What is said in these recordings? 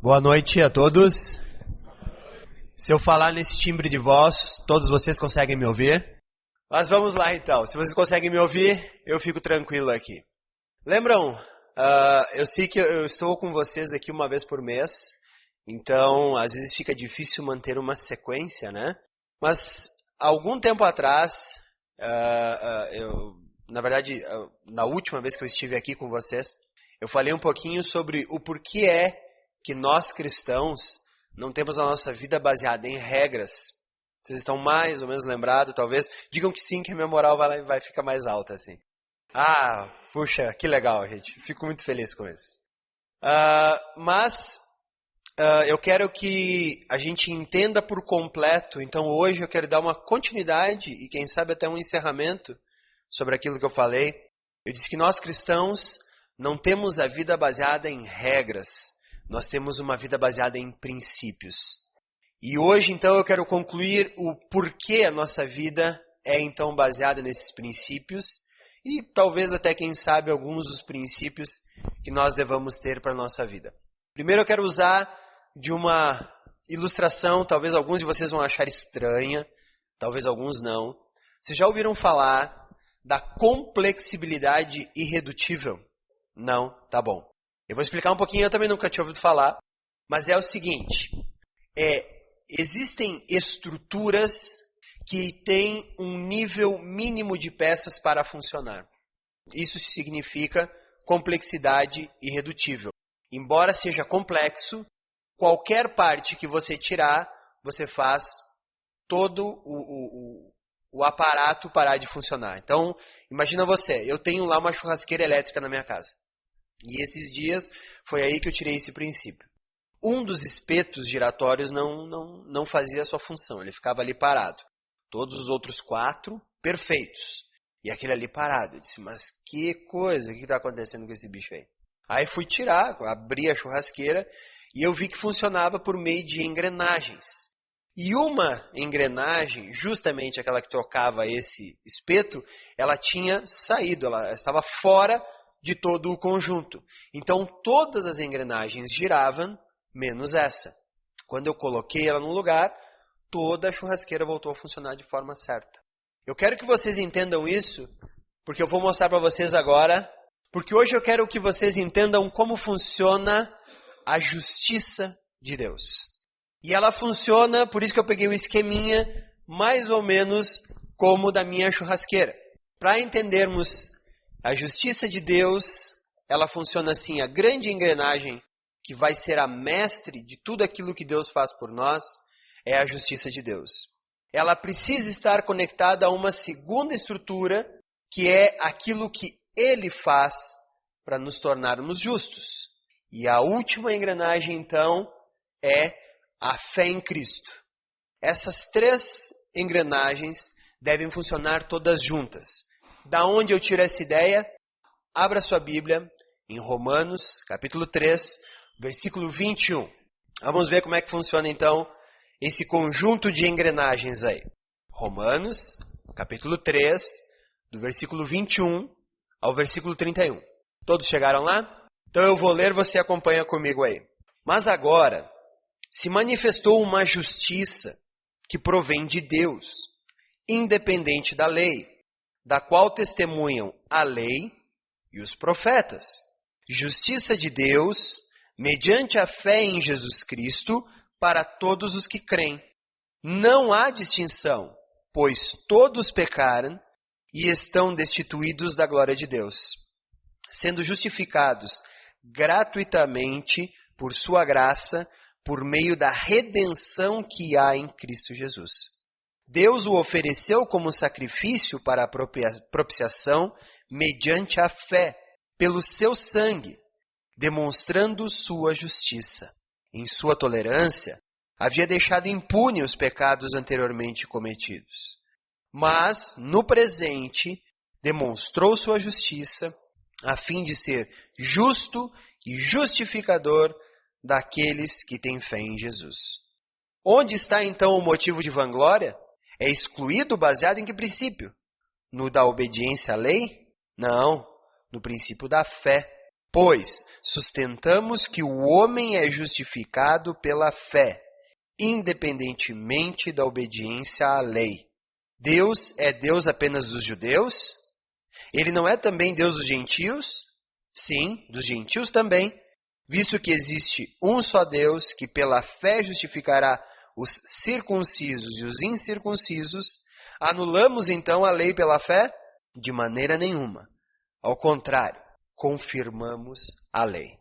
Boa noite a todos. Se eu falar nesse timbre de voz, todos vocês conseguem me ouvir? Mas vamos lá então. Se vocês conseguem me ouvir, eu fico tranquilo aqui. Lembram? Eu sei que eu estou com vocês aqui uma vez por mês, então às vezes fica difícil manter uma sequência, né? Mas algum tempo atrás, na última vez que eu estive aqui com vocês, eu falei um pouquinho sobre o porquê é que nós cristãos não temos a nossa vida baseada em regras. Vocês estão mais ou menos lembrados, talvez? Digam que sim, que a minha moral vai ficar mais alta, assim. Ah, puxa, que legal, gente. Fico muito feliz com isso. Mas eu quero que a gente entenda por completo. Então hoje eu quero dar uma continuidade e quem sabe até um encerramento sobre aquilo que eu falei. Eu disse que nós cristãos não temos a vida baseada em regras. Nós temos uma vida baseada em princípios. E hoje, então, eu quero concluir o porquê a nossa vida é, então, baseada nesses princípios e talvez até, quem sabe, alguns dos princípios que nós devamos ter para a nossa vida. Primeiro, eu quero usar de uma ilustração, talvez alguns de vocês vão achar estranha, talvez alguns não. Vocês já ouviram falar da complexibilidade irredutível? Não? Tá bom. Eu vou explicar um pouquinho, eu também nunca tinha ouvido falar, mas é o seguinte, existem estruturas que têm um nível mínimo de peças para funcionar. Isso significa complexidade irredutível. Embora seja complexo, qualquer parte que você tirar, você faz todo o aparato parar de funcionar. Então, imagina você, eu tenho lá uma churrasqueira elétrica na minha casa. E esses dias foi aí que eu tirei esse princípio. Um dos espetos giratórios não fazia a sua função, ele ficava ali parado. Todos os outros 4, perfeitos. E aquele ali parado. Eu disse, mas que coisa, o que está acontecendo com esse bicho aí? Aí fui tirar, abri a churrasqueira e eu vi que funcionava por meio de engrenagens. E uma engrenagem, justamente aquela que trocava esse espeto, ela tinha saído, ela estava fora de todo o conjunto. Então, todas as engrenagens giravam, menos essa. Quando eu coloquei ela no lugar, toda a churrasqueira voltou a funcionar de forma certa. Eu quero que vocês entendam isso, porque eu vou mostrar para vocês agora, porque hoje eu quero que vocês entendam como funciona a justiça de Deus. E ela funciona, por isso que eu peguei um esqueminha, mais ou menos como o da minha churrasqueira. Para entendermos a justiça de Deus, ela funciona assim, a grande engrenagem que vai ser a mestre de tudo aquilo que Deus faz por nós, é a justiça de Deus. Ela precisa estar conectada a uma segunda estrutura, que é aquilo que Ele faz para nos tornarmos justos. E a última engrenagem, então, é a fé em Cristo. Essas 3 engrenagens devem funcionar todas juntas. Da onde eu tiro essa ideia? Abra sua Bíblia em Romanos, capítulo 3, versículo 21. Vamos ver como é que funciona então esse conjunto de engrenagens aí. Romanos, capítulo 3, do versículo 21 ao versículo 31. Todos chegaram lá? Então eu vou ler, você acompanha comigo aí. Mas agora se manifestou uma justiça que provém de Deus, independente da lei, da qual testemunham a lei e os profetas. Justiça de Deus, mediante a fé em Jesus Cristo, para todos os que creem. Não há distinção, pois todos pecaram e estão destituídos da glória de Deus, sendo justificados gratuitamente por sua graça, por meio da redenção que há em Cristo Jesus. Deus o ofereceu como sacrifício para a propiciação mediante a fé, pelo seu sangue, demonstrando sua justiça. Em sua tolerância, havia deixado impune os pecados anteriormente cometidos. Mas, no presente, demonstrou sua justiça, a fim de ser justo e justificador daqueles que têm fé em Jesus. Onde está, então, o motivo de vanglória? É excluído baseado em que princípio? No da obediência à lei? Não, no princípio da fé. Pois sustentamos que o homem é justificado pela fé, independentemente da obediência à lei. Deus é Deus apenas dos judeus? Ele não é também Deus dos gentios? Sim, dos gentios também, visto que existe um só Deus que pela fé justificará os circuncisos e os incircuncisos. Anulamos então a lei pela fé? De maneira nenhuma. Ao contrário, confirmamos a lei.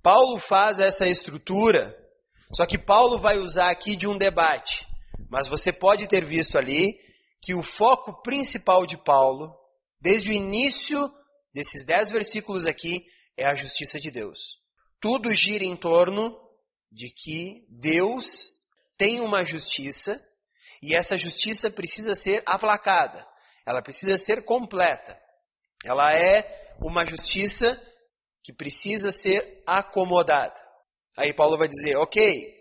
Paulo faz essa estrutura, só que Paulo vai usar aqui de um debate. Mas você pode ter visto ali que o foco principal de Paulo, desde o início desses 10 versículos aqui, é a justiça de Deus. Tudo gira em torno de que Deus tem uma justiça e essa justiça precisa ser aplacada. Ela precisa ser completa. Ela é uma justiça que precisa ser acomodada. Aí Paulo vai dizer, ok,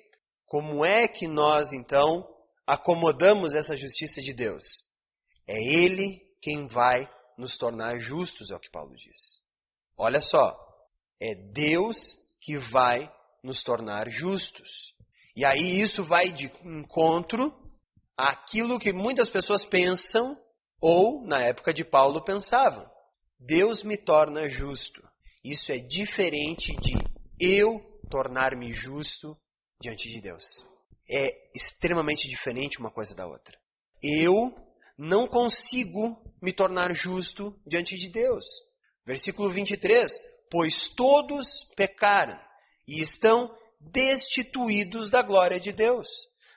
como é que nós então acomodamos essa justiça de Deus? É Ele quem vai nos tornar justos, é o que Paulo diz. Olha só, é Deus que vai nos tornar justos. E aí isso vai de encontro àquilo que muitas pessoas pensam, ou na época de Paulo pensavam. Deus me torna justo. Isso é diferente de eu tornar-me justo diante de Deus. É extremamente diferente uma coisa da outra. Eu não consigo me tornar justo diante de Deus. Versículo 23, pois todos pecaram e estão destituídos da glória de Deus.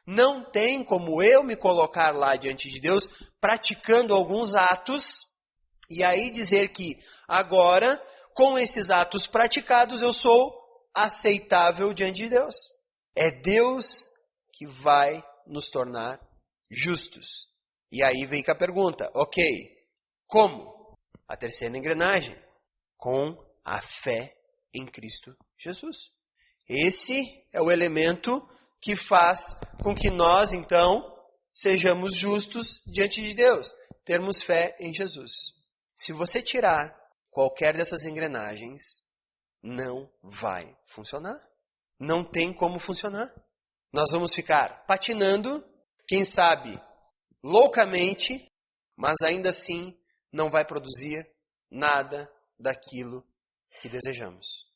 Não tem como eu me colocar lá diante de Deus praticando alguns atos e aí dizer que agora, com esses atos praticados, eu sou aceitável diante de Deus. É Deus que vai nos tornar justos. E aí vem com a pergunta, ok, como? A terceira engrenagem, com a fé em Cristo Jesus. Esse é o elemento que faz com que nós, então, sejamos justos diante de Deus. Termos fé em Jesus. Se você tirar qualquer dessas engrenagens, não vai funcionar. Não tem como funcionar. Nós vamos ficar patinando, quem sabe, loucamente, mas ainda assim não vai produzir nada daquilo que desejamos.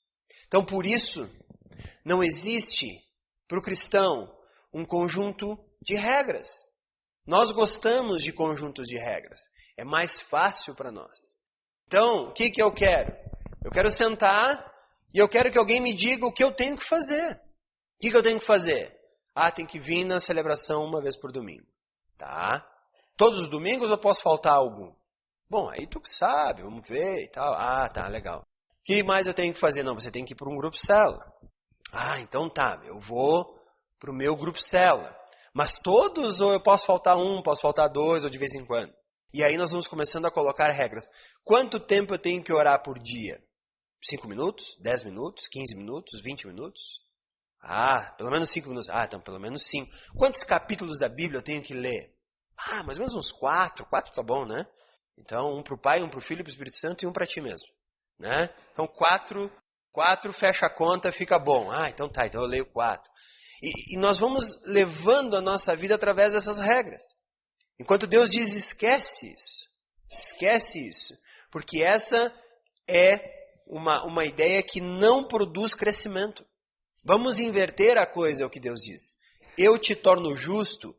Então, por isso, não existe para o cristão um conjunto de regras. Nós gostamos de conjuntos de regras. É mais fácil para nós. Então, o que eu quero? Eu quero sentar e eu quero que alguém me diga o que eu tenho que fazer. O que eu tenho que fazer? Tem que vir na celebração uma vez por domingo. Tá? Todos os domingos eu posso faltar algum? Bom, aí tu que sabe, vamos ver e tal. Tá, legal. O que mais eu tenho que fazer? Não, você tem que ir para um grupo célula. Então tá, eu vou para o meu grupo célula. Mas todos, ou eu posso faltar um, posso faltar dois, ou de vez em quando. E aí nós vamos começando a colocar regras. Quanto tempo eu tenho que orar por dia? 5 minutos? 10 minutos? 15 minutos? 20 minutos? Pelo menos 5 minutos. Então pelo menos 5. Quantos capítulos da Bíblia eu tenho que ler? Mais ou menos uns 4. 4 tá bom, né? Então, um para o Pai, um para o Filho e para o Espírito Santo e um para ti mesmo. Né? Então, 4, fecha a conta, fica bom. Então tá, então eu leio 4. E nós vamos levando a nossa vida através dessas regras. Enquanto Deus diz, esquece isso. Esquece isso. Porque essa é uma ideia que não produz crescimento. Vamos inverter a coisa, é o que Deus diz. Eu te torno justo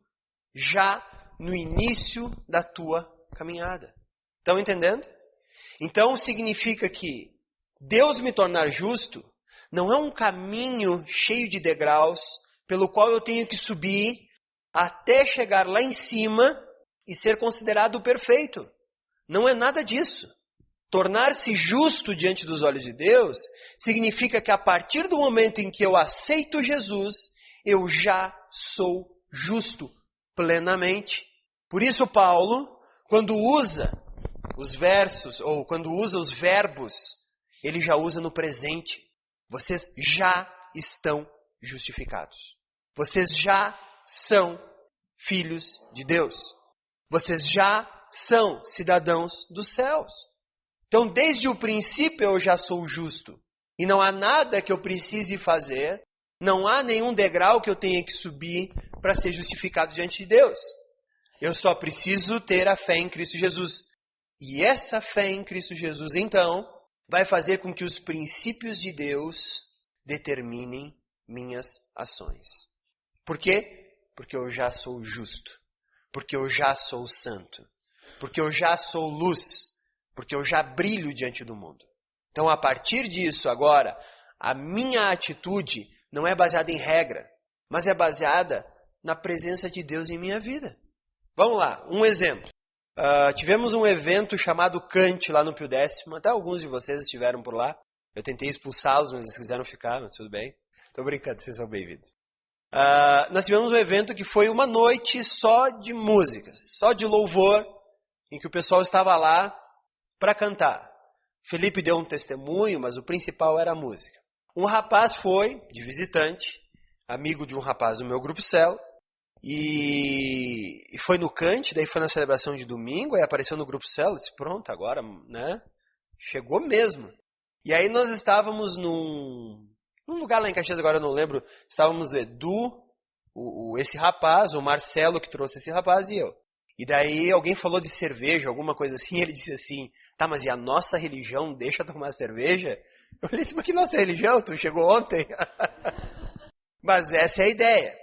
já no início da tua caminhada. Estão entendendo? Então significa que Deus me tornar justo não é um caminho cheio de degraus pelo qual eu tenho que subir até chegar lá em cima e ser considerado perfeito. Não é nada disso. Tornar-se justo diante dos olhos de Deus significa que a partir do momento em que eu aceito Jesus, eu já sou justo plenamente. Por isso Paulo, quando usa os versos, ou quando usa os verbos, ele já usa no presente. Vocês já estão justificados. Vocês já são filhos de Deus. Vocês já são cidadãos dos céus. Então, desde o princípio eu já sou justo. E não há nada que eu precise fazer, não há nenhum degrau que eu tenha que subir para ser justificado diante de Deus. Eu só preciso ter a fé em Cristo Jesus. E essa fé em Cristo Jesus, então, vai fazer com que os princípios de Deus determinem minhas ações. Por quê? Porque eu já sou justo. Porque eu já sou santo. Porque eu já sou luz. Porque eu já brilho diante do mundo. Então, a partir disso, agora, a minha atitude não é baseada em regra, mas é baseada na presença de Deus em minha vida. Vamos lá, um exemplo. Tivemos um evento chamado Cante lá no Pio Décimo. Até alguns de vocês estiveram por lá. Eu tentei expulsá-los, mas eles quiseram ficar, mas tudo bem. Estou brincando, vocês são bem-vindos. Nós tivemos um evento que foi uma noite só de músicas, só de louvor, em que o pessoal estava lá para cantar. Felipe deu um testemunho, mas o principal era a música. Um rapaz foi, de visitante, amigo de um rapaz do meu grupo Célula, e foi no Cante, daí foi na celebração de domingo, aí apareceu no grupo Célula, disse, pronto, agora, né? Chegou mesmo. E aí nós estávamos num lugar lá em Caxias, agora eu não lembro, estávamos o Edu, esse rapaz, o Marcelo que trouxe esse rapaz e eu. E daí alguém falou de cerveja, alguma coisa assim, e ele disse assim, tá, mas e a nossa religião deixa tomar cerveja? Eu falei assim, mas que nossa religião? Tu chegou ontem? Mas essa é a ideia.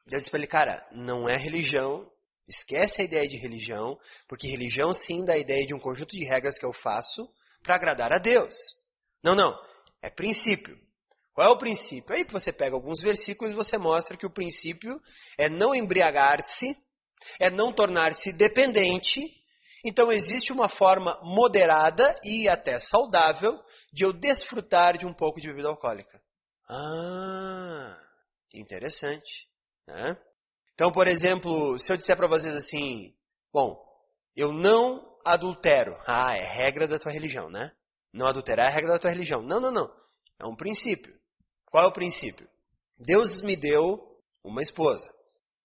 Eu disse para ele, cara, não é religião, esquece a ideia de religião, porque religião sim dá a ideia de um conjunto de regras que eu faço para agradar a Deus. Não, é princípio. Qual é o princípio? Aí você pega alguns versículos e você mostra que o princípio é não embriagar-se, é não tornar-se dependente. Então existe uma forma moderada e até saudável de eu desfrutar de um pouco de bebida alcoólica. Interessante. Né? Então, por exemplo, se eu disser para vocês assim, bom, eu não adultero. É regra da tua religião, né? Não adulterar é a regra da tua religião. Não. É um princípio. Qual é o princípio? Deus me deu uma esposa.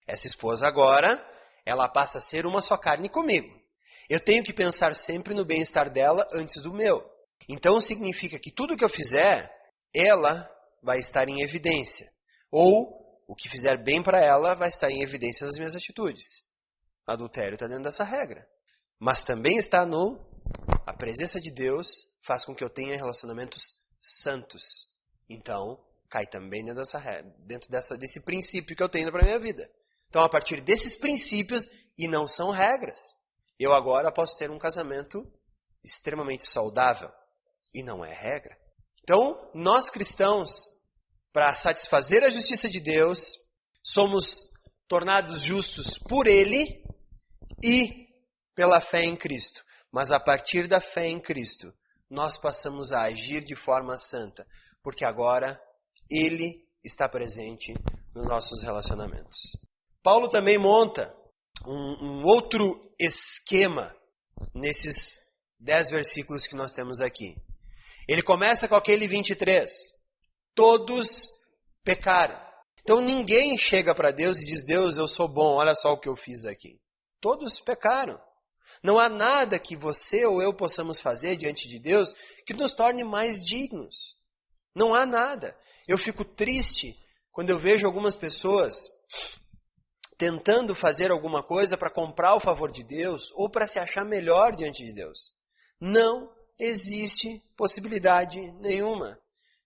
Essa esposa agora, ela passa a ser uma só carne comigo. Eu tenho que pensar sempre no bem-estar dela antes do meu. Então significa que tudo que eu fizer, ela vai estar em evidência. Ou o que fizer bem para ela vai estar em evidência nas minhas atitudes. Adultério está dentro dessa regra. Mas também está a presença de Deus faz com que eu tenha relacionamentos santos. Então, cai também dentro desse princípio que eu tenho para a minha vida. Então, a partir desses princípios, e não são regras, eu agora posso ter um casamento extremamente saudável. E não é regra. Então, nós cristãos, para satisfazer a justiça de Deus, somos tornados justos por Ele e pela fé em Cristo. Mas a partir da fé em Cristo, nós passamos a agir de forma santa, porque agora Ele está presente nos nossos relacionamentos. Paulo também monta um outro esquema nesses 10 versículos que nós temos aqui. Ele começa com aquele 23. Todos pecaram. Então ninguém chega para Deus e diz, Deus, eu sou bom, olha só o que eu fiz aqui. Todos pecaram. Não há nada que você ou eu possamos fazer diante de Deus que nos torne mais dignos. Não há nada. Eu fico triste quando eu vejo algumas pessoas tentando fazer alguma coisa para comprar o favor de Deus ou para se achar melhor diante de Deus. Não existe possibilidade nenhuma.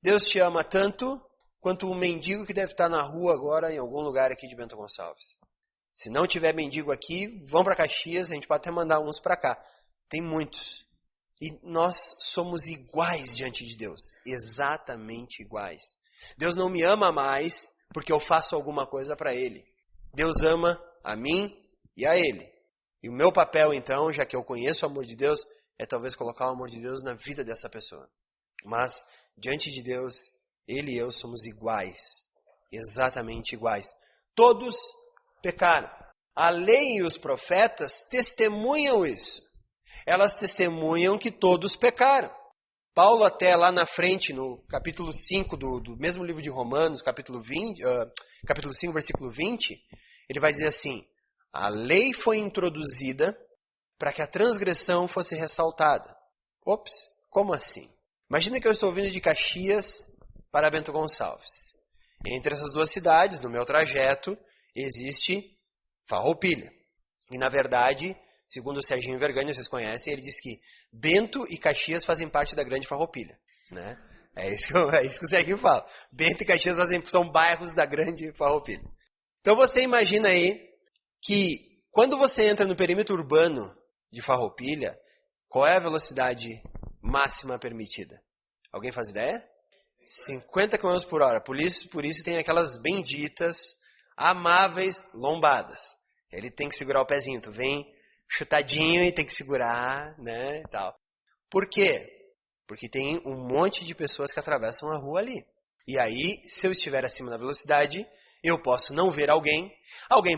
Deus te ama tanto quanto um mendigo que deve estar na rua agora em algum lugar aqui de Bento Gonçalves. Se não tiver mendigo aqui, vão para Caxias, a gente pode até mandar uns para cá. Tem muitos. E nós somos iguais diante de Deus. Exatamente iguais. Deus não me ama mais porque eu faço alguma coisa para Ele. Deus ama a mim e a Ele. E o meu papel, então, já que eu conheço o amor de Deus, é talvez colocar o amor de Deus na vida dessa pessoa. Mas, diante de Deus, Ele e eu somos iguais. Exatamente iguais. Todos pecaram. A lei e os profetas testemunham isso. Elas testemunham que todos pecaram. Paulo até lá na frente, no capítulo 5 do mesmo livro de Romanos, capítulo 5, versículo 20, ele vai dizer assim, a lei foi introduzida para que a transgressão fosse ressaltada. Ops, como assim? Imagina que eu estou vindo de Caxias para Bento Gonçalves. Entre essas duas cidades, no meu trajeto, existe Farroupilha. E, na verdade, segundo o Serginho Vergani, vocês conhecem, ele diz que Bento e Caxias fazem parte da grande Farroupilha. Né? É isso que o Serginho fala. Bento e Caxias são bairros da grande Farroupilha. Então você imagina aí que quando você entra no perímetro urbano de Farroupilha, qual é a velocidade máxima permitida? Alguém faz ideia? 50 km por hora. Por isso tem aquelas benditas, amáveis lombadas. Ele tem que segurar o pezinho. Tu vem chutadinho e tem que segurar, né, e tal. Por quê? Porque tem um monte de pessoas que atravessam a rua ali. E aí, se eu estiver acima da velocidade, eu posso não ver alguém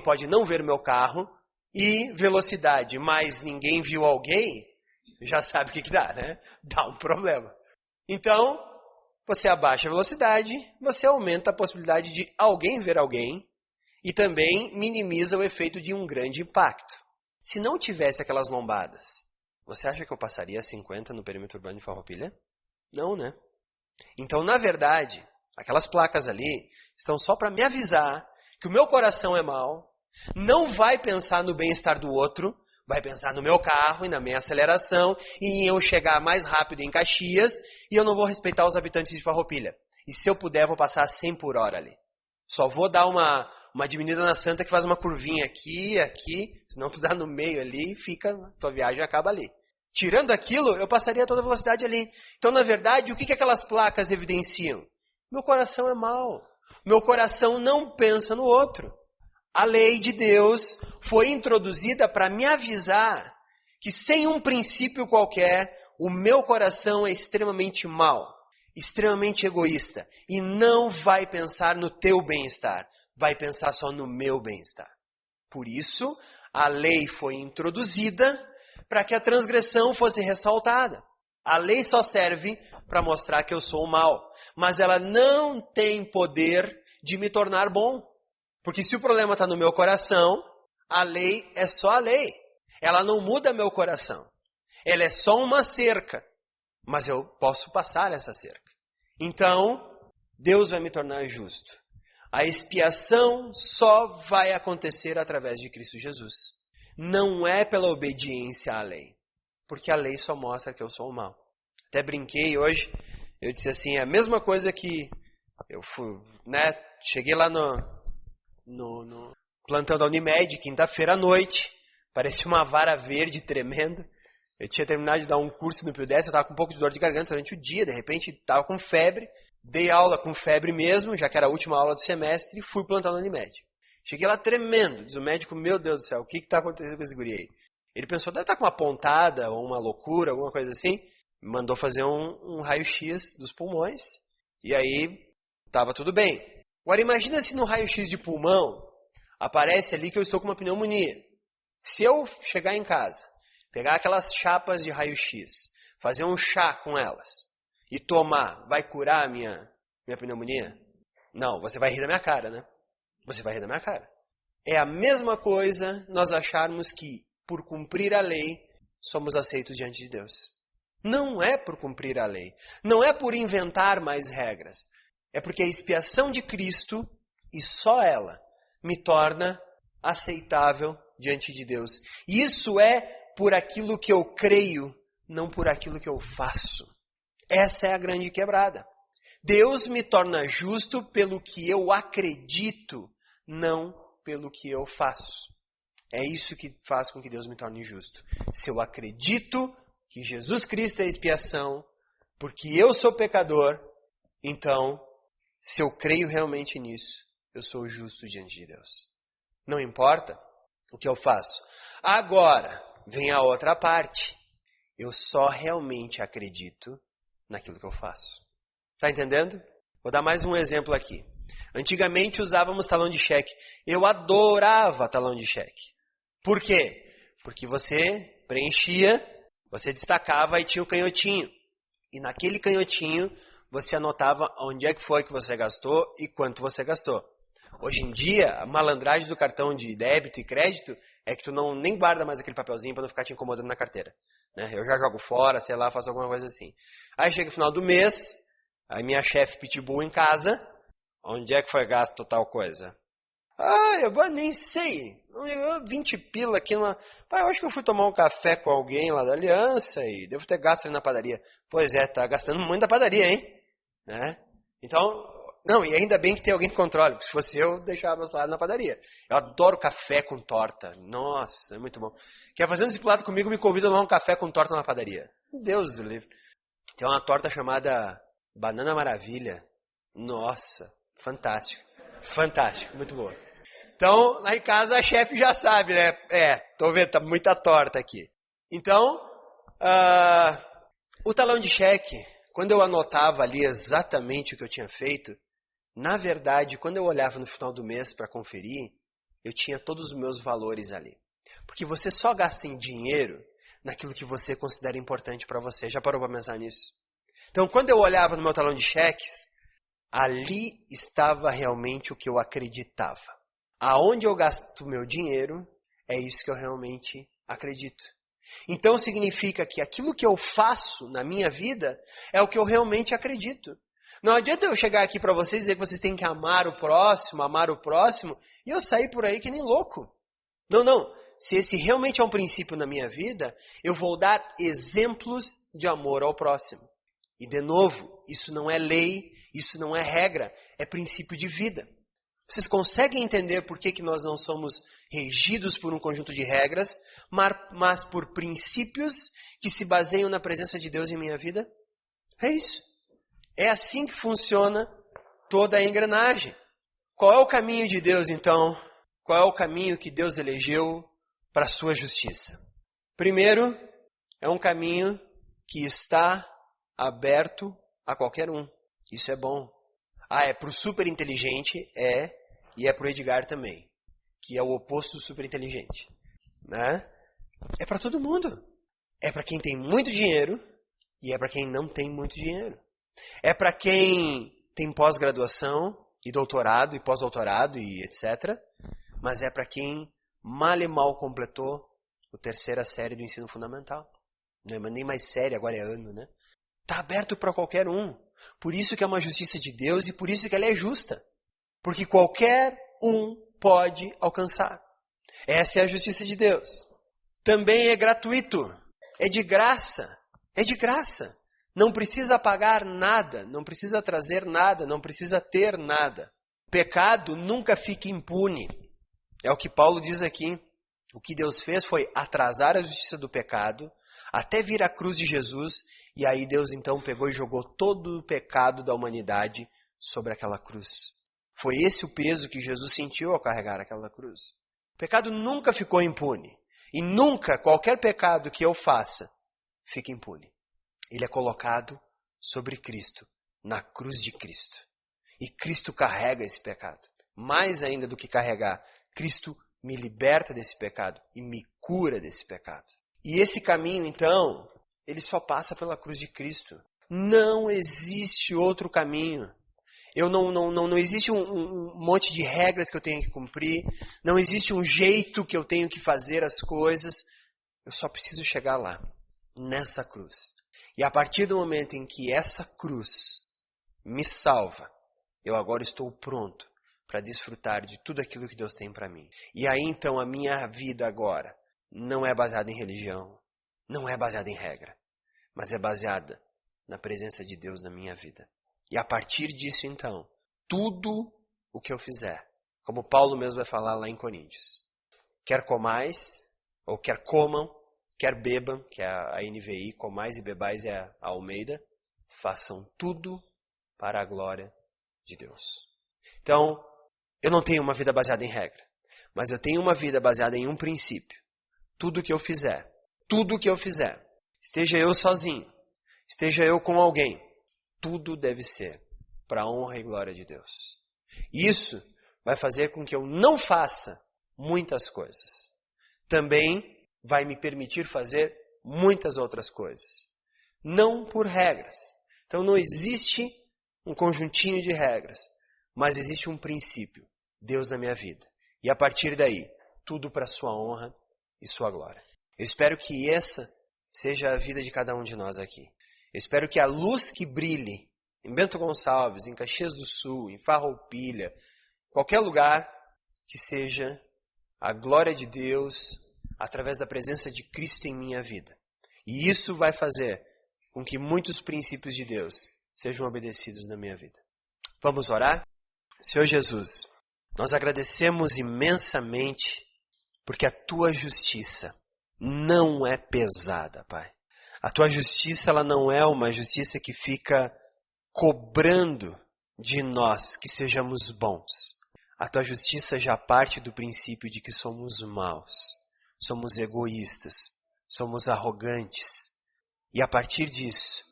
pode não ver meu carro, e velocidade, mas ninguém viu alguém, já sabe o que dá, né? Dá um problema. Então, você abaixa a velocidade, você aumenta a possibilidade de alguém ver alguém, e também minimiza o efeito de um grande impacto. Se não tivesse aquelas lombadas, você acha que eu passaria a 50 no perímetro urbano de Farroupilha? Não, né? Então, na verdade, aquelas placas ali estão só para me avisar que o meu coração é mau, não vai pensar no bem-estar do outro, vai pensar no meu carro e na minha aceleração, e em eu chegar mais rápido em Caxias, e eu não vou respeitar os habitantes de Farroupilha. E se eu puder, eu vou passar a 100 por hora ali. Só vou dar uma diminuída na Santa que faz uma curvinha aqui, senão tu dá no meio ali e tua viagem acaba ali. Tirando aquilo, eu passaria a toda velocidade ali. Então, na verdade, o que aquelas placas evidenciam? Meu coração é mau. Meu coração não pensa no outro. A lei de Deus foi introduzida para me avisar que sem um princípio qualquer, o meu coração é extremamente mau, extremamente egoísta e não vai pensar no teu bem-estar, vai pensar só no meu bem-estar. Por isso, a lei foi introduzida para que a transgressão fosse ressaltada. A lei só serve para mostrar que eu sou o mal, mas ela não tem poder de me tornar bom. Porque se o problema está no meu coração, a lei é só a lei. Ela não muda meu coração. Ela é só uma cerca. Mas eu posso passar essa cerca. Então, Deus vai me tornar justo. A expiação só vai acontecer através de Cristo Jesus. Não é pela obediência à lei. Porque a lei só mostra que eu sou o mal. Até brinquei hoje. Eu disse assim, a mesma coisa que eu fui, né? Cheguei lá no plantão da Unimed, quinta-feira à noite, parecia uma vara verde tremenda. Eu tinha terminado de dar um curso no Pio-10, eu estava com um pouco de dor de garganta durante o dia, de repente estava com febre, dei aula com febre mesmo, já que era a última aula do semestre, e fui plantar na Unimed. Cheguei lá tremendo, diz o médico, meu Deus do céu, o que está acontecendo com esse guri aí? Ele pensou, deve estar com uma pontada ou uma loucura, alguma coisa assim, me mandou fazer um raio-x dos pulmões, e aí estava tudo bem. Agora imagina se no raio-x de pulmão aparece ali que eu estou com uma pneumonia. Se eu chegar em casa, pegar aquelas chapas de raio-x, fazer um chá com elas e tomar, vai curar a minha pneumonia? Não, você vai rir da minha cara, né? Você vai rir da minha cara. É a mesma coisa nós acharmos que por cumprir a lei somos aceitos diante de Deus. Não é por cumprir a lei. Não é por inventar mais regras. É porque a expiação de Cristo, e só ela, me torna aceitável diante de Deus. Isso é por aquilo que eu creio, não por aquilo que eu faço. Essa é a grande quebrada. Deus me torna justo pelo que eu acredito, não pelo que eu faço. É isso que faz com que Deus me torne justo. Se eu acredito que Jesus Cristo é a expiação, porque eu sou pecador, então, se eu creio realmente nisso, eu sou justo diante de Deus. Não importa o que eu faço. Agora, vem a outra parte. Eu só realmente acredito naquilo que eu faço. Está entendendo? Vou dar mais um exemplo aqui. Antigamente usávamos talão de cheque. Eu adorava talão de cheque. Por quê? Porque você preenchia, você destacava e tinha o canhotinho. E naquele canhotinho você anotava onde é que foi que você gastou e quanto você gastou. Hoje em dia, a malandragem do cartão de débito e crédito é que tu nem guarda mais aquele papelzinho para não ficar te incomodando na carteira. Né? Eu já jogo fora, sei lá, faço alguma coisa assim. Aí chega o final do mês, aí minha chefe pitbull em casa, onde é que foi gasto tal coisa? Eu nem sei. 20 pila aqui numa... eu acho que eu fui tomar um café com alguém lá da Aliança e devo ter gasto ali na padaria. Pois é, tá gastando muito na padaria, hein? Né? Então, não, e ainda bem que tem alguém que controle, porque se fosse eu deixava meu salário na padaria. Eu adoro café com torta. Nossa, é muito bom. Quer fazer um discipulado comigo, me convida a tomar um café com torta na padaria. Deus do livre. Tem uma torta chamada Banana Maravilha. Nossa, fantástico. Fantástico, muito boa. Então, lá em casa a chefe já sabe, né? Tô vendo, tá muita torta aqui. Então, o talão de cheque, quando eu anotava ali exatamente o que eu tinha feito, na verdade, quando eu olhava no final do mês para conferir, eu tinha todos os meus valores ali. Porque você só gasta em dinheiro naquilo que você considera importante para você. Já parou para pensar nisso? Então, quando eu olhava no meu talão de cheques, ali estava realmente o que eu acreditava. Aonde eu gasto meu dinheiro, é isso que eu realmente acredito. Então significa que aquilo que eu faço na minha vida é o que eu realmente acredito. Não adianta eu chegar aqui para vocês e dizer que vocês têm que amar o próximo, e eu sair por aí que nem louco. Não. Se esse realmente é um princípio na minha vida, eu vou dar exemplos de amor ao próximo. E de novo, isso não é lei, isso não é regra, é princípio de vida. Vocês conseguem entender por que nós não somos regidos por um conjunto de regras, mas por princípios que se baseiam na presença de Deus em minha vida? É isso. É assim que funciona toda a engrenagem. Qual é o caminho de Deus, então? Qual é o caminho que Deus elegeu para a sua justiça? Primeiro, é um caminho que está aberto a qualquer um. Isso é bom. É para o super inteligente, e é para o Edgar também, que é o oposto do super inteligente. Né? É para todo mundo. É para quem tem muito dinheiro e é para quem não tem muito dinheiro. É para quem tem pós-graduação e doutorado e pós-doutorado e etc. Mas é para quem mal e mal completou a terceira série do ensino fundamental. Não é nem mais série, agora é ano, né? Está aberto para qualquer um. Por isso que é uma justiça de Deus e por isso que ela é justa. Porque qualquer um pode alcançar. Essa é a justiça de Deus. Também é gratuito. É de graça. É de graça. Não precisa pagar nada. Não precisa trazer nada. Não precisa ter nada. Pecado nunca fica impune. É o que Paulo diz aqui. O que Deus fez foi atrasar a justiça do pecado até vir a cruz de Jesus. E aí Deus então pegou e jogou todo o pecado da humanidade sobre aquela cruz. Foi esse o peso que Jesus sentiu ao carregar aquela cruz. O pecado nunca ficou impune. E nunca qualquer pecado que eu faça fica impune. Ele é colocado sobre Cristo, na cruz de Cristo. E Cristo carrega esse pecado. Mais ainda do que carregar, Cristo me liberta desse pecado e me cura desse pecado. E esse caminho, então, ele só passa pela cruz de Cristo. Não existe outro caminho. Não existe um monte de regras que eu tenho que cumprir. Não existe um jeito que eu tenho que fazer as coisas. Eu só preciso chegar lá, nessa cruz. E a partir do momento em que essa cruz me salva, eu agora estou pronto para desfrutar de tudo aquilo que Deus tem para mim. E aí então a minha vida agora não é baseada em religião, não é baseada em regra, mas é baseada na presença de Deus na minha vida. E a partir disso então, tudo o que eu fizer, como Paulo mesmo vai falar lá em Coríntios, quer comais, ou quer comam, quer bebam, que é a NVI, comais e bebais é a Almeida, façam tudo para a glória de Deus. Então, eu não tenho uma vida baseada em regra, mas eu tenho uma vida baseada em um princípio. Tudo que eu fizer, esteja eu sozinho, esteja eu com alguém, tudo deve ser para a honra e glória de Deus. Isso vai fazer com que eu não faça muitas coisas. Também vai me permitir fazer muitas outras coisas. Não por regras. Então não existe um conjuntinho de regras, mas existe um princípio. Deus na minha vida. E a partir daí, tudo para sua honra e sua glória. Eu espero que essa seja a vida de cada um de nós aqui. Eu espero que a luz que brilhe em Bento Gonçalves, em Caxias do Sul, em Farroupilha, qualquer lugar, que seja a glória de Deus através da presença de Cristo em minha vida. E isso vai fazer com que muitos princípios de Deus sejam obedecidos na minha vida. Vamos orar? Senhor Jesus, nós agradecemos imensamente porque a Tua justiça não é pesada, Pai. A Tua justiça, ela não é uma justiça que fica cobrando de nós que sejamos bons. A Tua justiça já parte do princípio de que somos maus, somos egoístas, somos arrogantes. E a partir disso,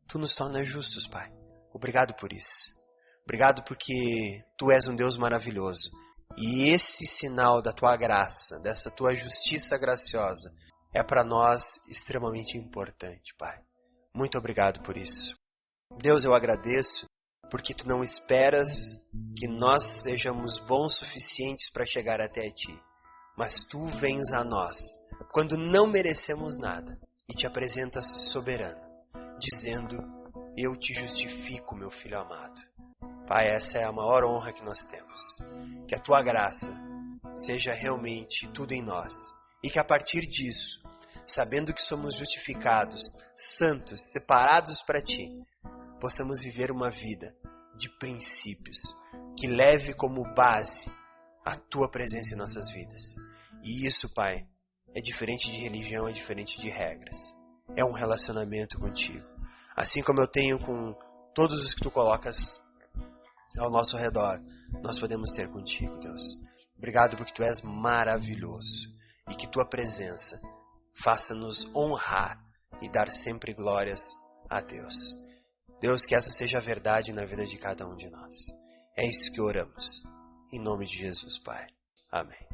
Tu nos tornas justos, Pai. Obrigado por isso. Obrigado porque Tu és um Deus maravilhoso. E esse sinal da Tua graça, dessa Tua justiça graciosa, é para nós extremamente importante, Pai. Muito obrigado por isso. Deus, eu agradeço porque Tu não esperas que nós sejamos bons suficientes para chegar até Ti. Mas Tu vens a nós quando não merecemos nada e Te apresentas soberano, dizendo: eu Te justifico, meu Filho amado. Pai, essa é a maior honra que nós temos. Que a Tua graça seja realmente tudo em nós. E que a partir disso, sabendo que somos justificados, santos, separados para Ti, possamos viver uma vida de princípios, que leve como base a Tua presença em nossas vidas. E isso, Pai, é diferente de religião, é diferente de regras. É um relacionamento contigo. Assim como eu tenho com todos os que Tu colocas ao nosso redor, nós podemos ter contigo, Deus. Obrigado porque Tu és maravilhoso e que Tua presença faça-nos honrar e dar sempre glórias a Deus. Deus, que essa seja a verdade na vida de cada um de nós. É isso que oramos. Em nome de Jesus, Pai. Amém.